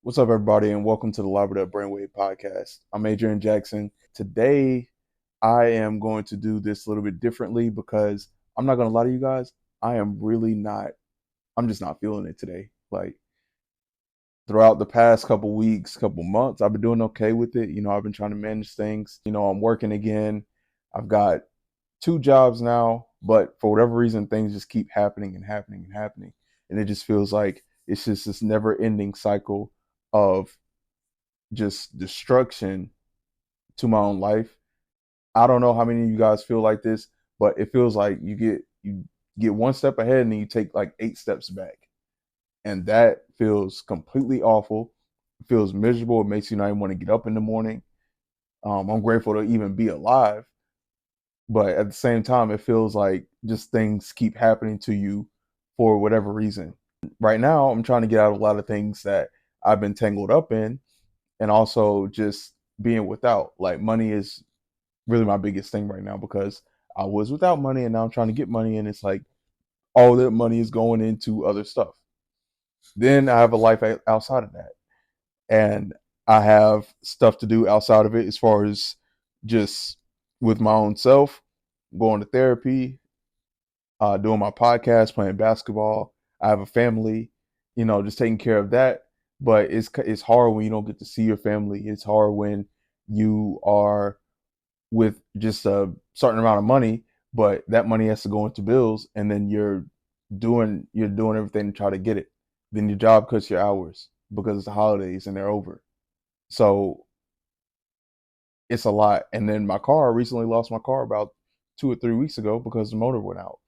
What's up, everybody, and welcome to the Labrador Brainwave podcast. I'm Adrian Jackson. Today, I am going to do this a little bit differently because I'm not going to lie to you guys. I am really not, I'm just not feeling it today. Like, throughout the past couple weeks, couple months, I've been doing okay with it. I've been trying to manage things. I'm working again. I've got two jobs now, but for whatever reason, things just keep happening and happening and happening. And it just feels like it's just this never ending cycle of just destruction to my own life. I don't know how many of you guys feel like this, but it feels like you get one step ahead and then you take like 8 steps back. And that feels completely awful. It feels miserable. It makes you not even want to get up in the morning. I'm grateful to even be alive, but at the same time, it feels like just things keep happening to you for whatever reason. Right now, I'm trying to get out of a lot of things that I've been tangled up in, and also just being without. Like, money is really my biggest thing right now because I was without money and now I'm trying to get money, and it's like all that money is going into other stuff. Then I have a life outside of that, and I have stuff to do outside of it as far as just with my own self, going to therapy, doing my podcast, playing basketball. I have a family, just taking care of that. But it's hard when you don't get to see your family. It's hard when you are with just a certain amount of money, but that money has to go into bills, and then you're doing everything to try to get it. Then your job cuts your hours because it's the holidays and they're over. So it's a lot. And then I recently lost my car about 2 or 3 weeks ago because the motor went out.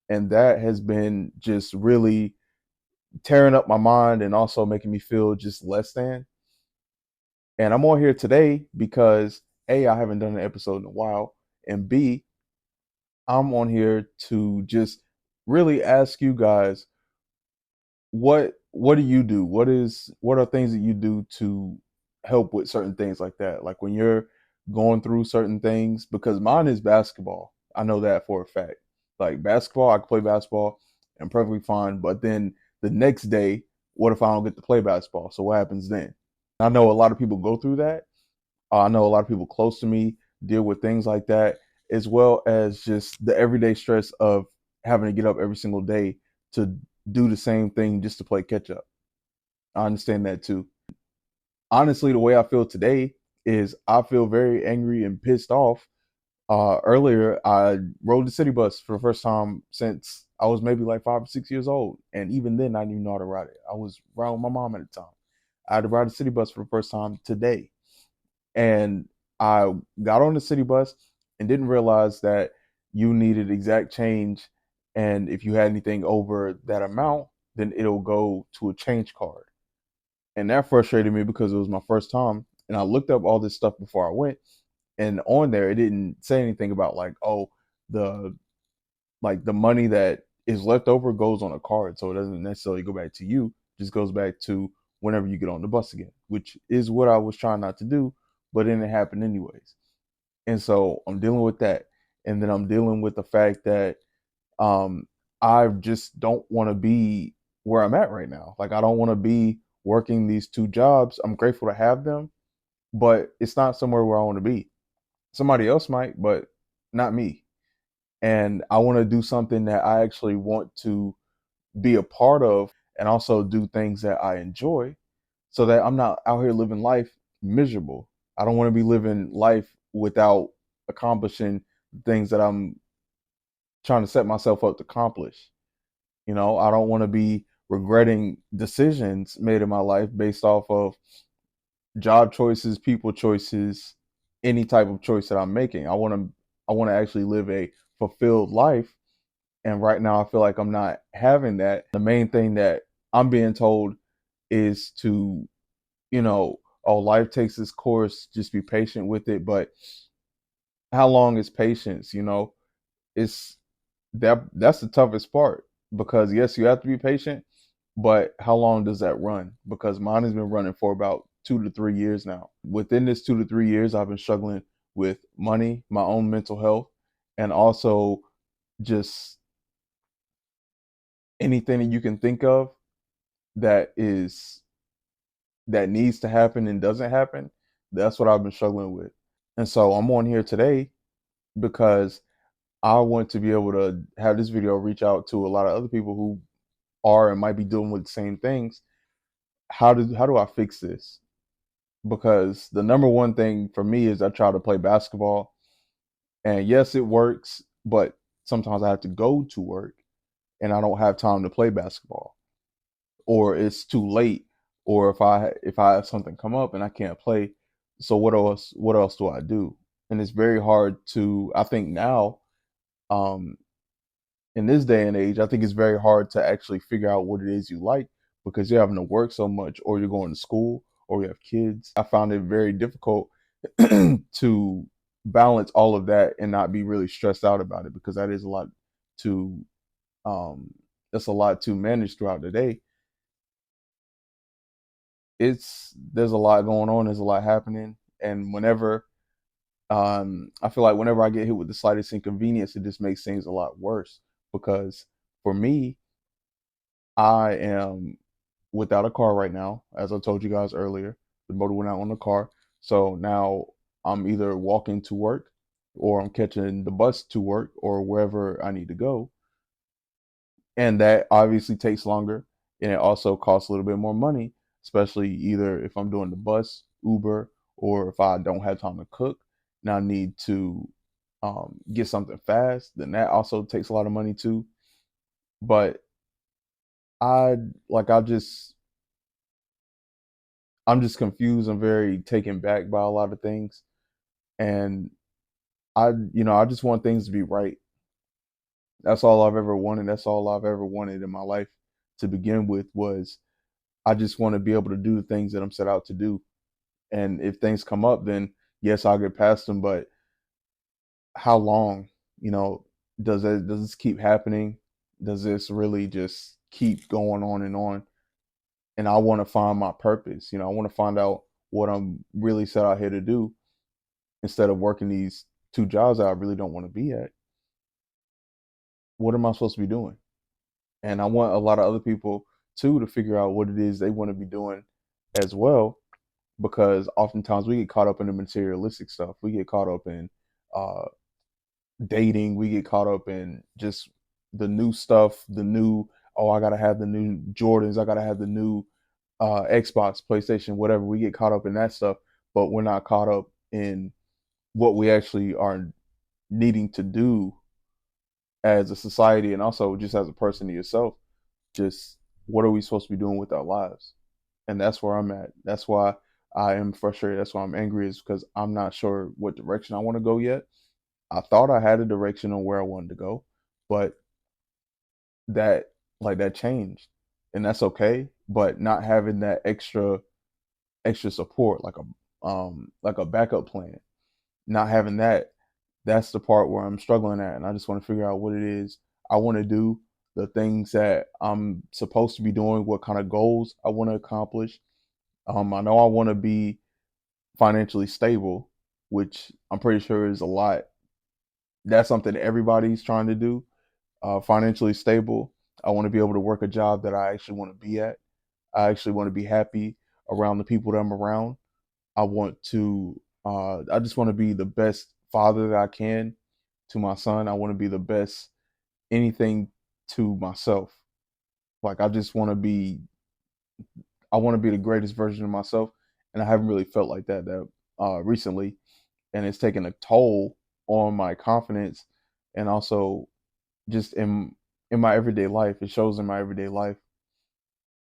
And that has been just really tearing up my mind and also making me feel just less than. And I'm on here today because A, I haven't done an episode in a while, and B, I'm on here to just really ask you guys what do you do? What are things that you do to help with certain things like that? Like when you're going through certain things, because mine is basketball. I know that for a fact. Like basketball, I can play basketball and perfectly fine, but then the next day, what if I don't get to play basketball? So what happens then? I know a lot of people go through that. I know a lot of people close to me deal with things like that, as well as just the everyday stress of having to get up every single day to do the same thing just to play catch up. I understand that too. Honestly, the way I feel today is I feel very angry and pissed off. Earlier, I rode the city bus for the first time since I was maybe like 5 or 6 years old. And even then, I didn't even know how to ride it. I was riding with my mom at the time. I had to ride the city bus for the first time today. And I got on the city bus and didn't realize that you needed exact change. And if you had anything over that amount, then it'll go to a change card. And that frustrated me because it was my first time. And I looked up all this stuff before I went. And on there, it didn't say anything about like, oh, the the money that is left over goes on a card. So it doesn't necessarily go back to you, it just goes back to whenever you get on the bus again, which is what I was trying not to do, but then it happened anyways. And so I'm dealing with that. And then I'm dealing with the fact that um, I just don't want to be where I'm at right now. Like, I don't want to be working these two jobs. I'm grateful to have them, but it's not somewhere where I want to be. Somebody else might, but not me. And I want to do something that I actually want to be a part of, and also do things that I enjoy, so that I'm not out here living life miserable. I don't want to be living life without accomplishing things that I'm trying to set myself up to accomplish. I don't want to be regretting decisions made in my life based off of job choices, people choices, any type of choice that I'm making. I want to actually live a fulfilled life, and right now I feel like I'm not having that. The main thing that I'm being told is to, oh, life takes its course, just be patient with it. But how long is patience? It's that's the toughest part, because yes, you have to be patient, but how long does that run? Because mine has been running for about 2 to 3 years now. Within this 2 to 3 years, I've been struggling with money, my own mental health, and also just anything that you can think of that is that needs to happen and doesn't happen. That's what I've been struggling with. And so I'm on here today because I want to be able to have this video reach out to a lot of other people who are and might be dealing with the same things. How do I fix this? Because the number one thing for me is I try to play basketball, and yes, it works, but sometimes I have to go to work and I don't have time to play basketball, or it's too late, or if I have something come up and I can't play, so what else do I do? And it's very hard to, I think now, um in this day and age, I think it's very hard to actually figure out what it is you like because you're having to work so much, or you're going to school, or you have kids. I found it very difficult to balance all of that and not be really stressed out about it, because that is a lot to um that's a lot to manage throughout the day. There's a lot going on, there's a lot happening, and whenever I feel like whenever I get hit with the slightest inconvenience, it just makes things a lot worse. Because for me, I am without a car right now, as I told you guys earlier. The motor went out on the car. So now I'm either walking to work, or I'm catching the bus to work, or wherever I need to go. And that obviously takes longer, and it also costs a little bit more money, especially either if I'm doing the bus, Uber, or if I don't have time to cook and I need to get something fast, then that also takes a lot of money too. But I like I'm just confused. I'm very taken back by a lot of things, and I just want things to be right. That's all I've ever wanted. That's all I've ever wanted in my life to begin with, was I just want to be able to do the things that I'm set out to do. And if things come up, then yes, I'll get past them. But how long? You know, does this keep happening? Does this really just keep going on and on? And I want to find my purpose. I want to find out what I'm really set out here to do, instead of working these two jobs that I really don't want to be at. What am I supposed to be doing? And I want a lot of other people too to figure out what it is they want to be doing as well, because oftentimes we get caught up in the materialistic stuff. We get caught up in uh, dating. We get caught up in just the new stuff, the new, oh, I got to have the new Jordans. I got to have the new Xbox, PlayStation, whatever. We get caught up in that stuff, but we're not caught up in what we actually are needing to do as a society, and also just as a person to yourself. Just what are we supposed to be doing with our lives? And that's where I'm at. That's why I am frustrated. That's why I'm angry, is because I'm not sure what direction I want to go yet. I thought I had a direction on where I wanted to go, but that that changed, and that's okay. But not having that extra support, like a backup plan, not having that, that's the part where I'm struggling at. And I just want to figure out what it is I want to do, the things that I'm supposed to be doing, what kind of goals I want to accomplish. I know I want to be financially stable, which I'm pretty sure is a lot. That's something that everybody's trying to do. Financially stable. I want to be able to work a job that I actually want to be at. I actually want to be happy around the people that I'm around. I want to. I just want to be the best father that I can to my son. I want to be the best anything to myself. Like I just want to be. I want to be the greatest version of myself, and I haven't really felt like that recently, and it's taken a toll on my confidence, and also just in my everyday life. It shows in my everyday life.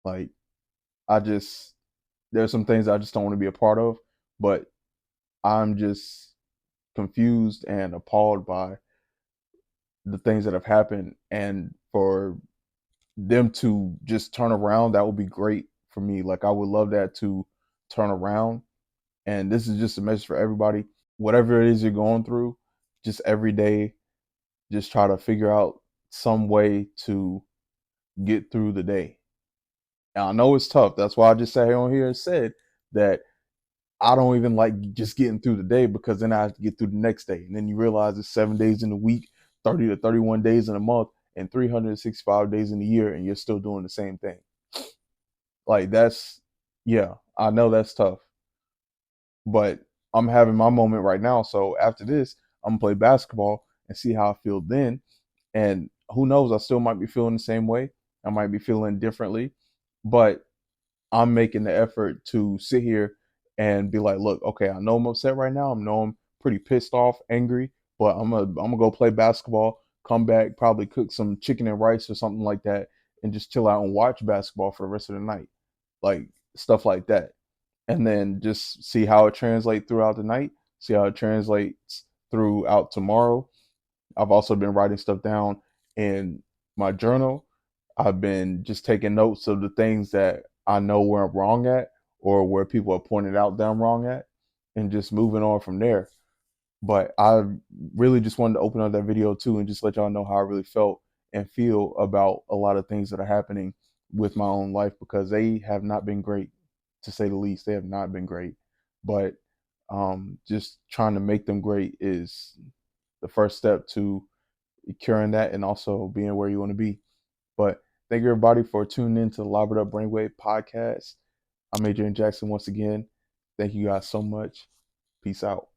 Like I just there's some things I just don't want to be a part of, but I'm just confused and appalled by the things that have happened, and for them to just turn around, that would be great for me. Like I would love that to turn around. And this is just a message for everybody. Whatever it is you're going through, just every day, just try to figure out some way to get through the day. And I know it's tough. That's why I just sat here on here and said that I don't even like just getting through the day, because then I have to get through the next day. And then you realize it's 7 days in a week, 30 to 31 days in a month, and 365 days in a year, and you're still doing the same thing. Like that's, yeah. I know that's tough, but I'm having my moment right now. So after this, I'm gonna play basketball and see how I feel then. And who knows, I still might be feeling the same way. I might be feeling differently, but I'm making the effort to sit here and be like, look, okay, I know I'm upset right now. I know I'm pretty pissed off, angry, but I'm gonna go play basketball, come back, probably cook some chicken and rice or something like that, and just chill out and watch basketball for the rest of the night, like stuff like that, and then just see how it translates throughout the night, see how it translates throughout tomorrow. I've also been writing stuff down in my journal. I've been just taking notes of the things that I know where I'm wrong at or where people have pointed out that I'm wrong at and just moving on from there. But I really just wanted to open up that video too and just let y'all know how I really felt and feel about a lot of things that are happening with my own life because they have not been great, to say the least. They have not been great. But just trying to make them great is the first step to curing that and also being where you want to be. But thank you everybody for tuning in to the Live It Up Brainwave podcast. I'm Adrian Jackson once again. Thank you guys so much. Peace out.